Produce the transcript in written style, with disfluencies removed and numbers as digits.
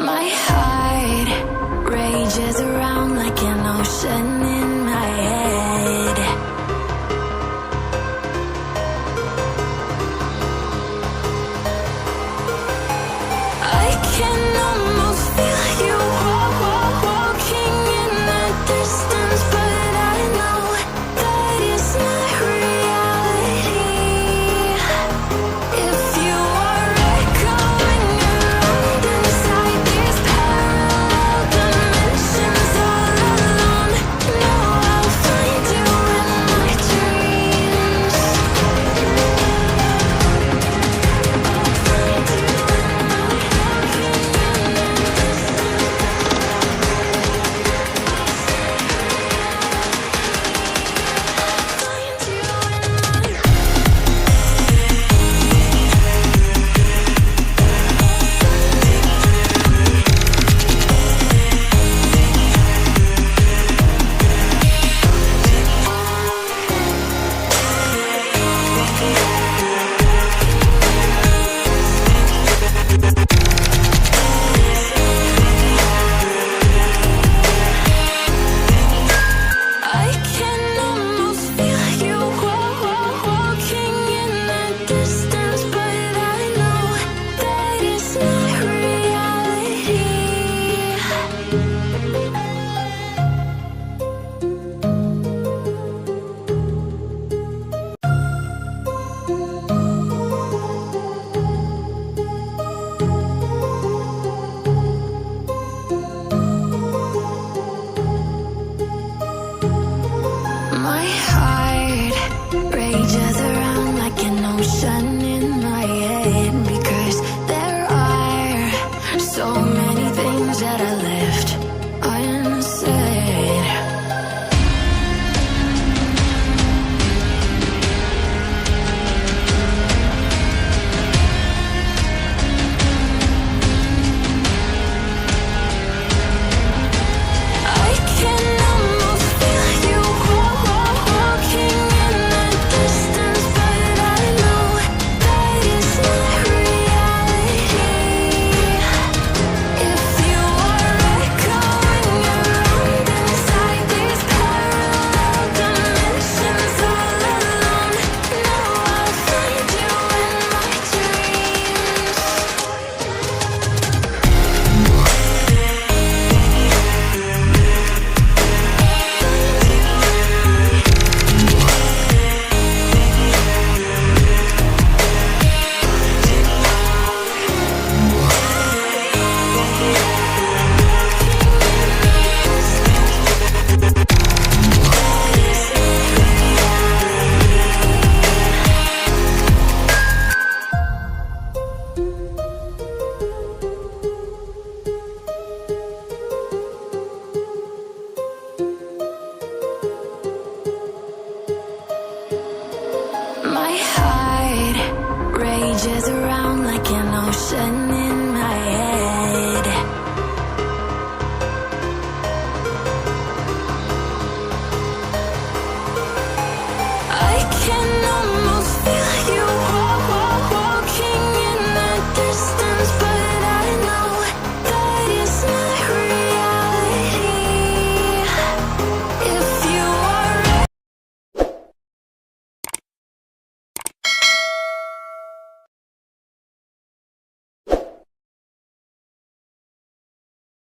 My heart rages around like an ocean in my head. I can almost feel you walking in the distance, but I know that it's not reality. If you are echoing around inside these parallel dimensions all alone, know I'll find you in my dreams. I can almost feel you walking in the distance, but I know that it's not reality. My heart rages around like an ocean in my head, because there are so many things that I left unsaid. I can almost feel you walking in the distance, but I know that it's not reality. If you are echoing around inside these parallel dimensions all alone, know I'll find you in my dreams. My heart rages around like an ocean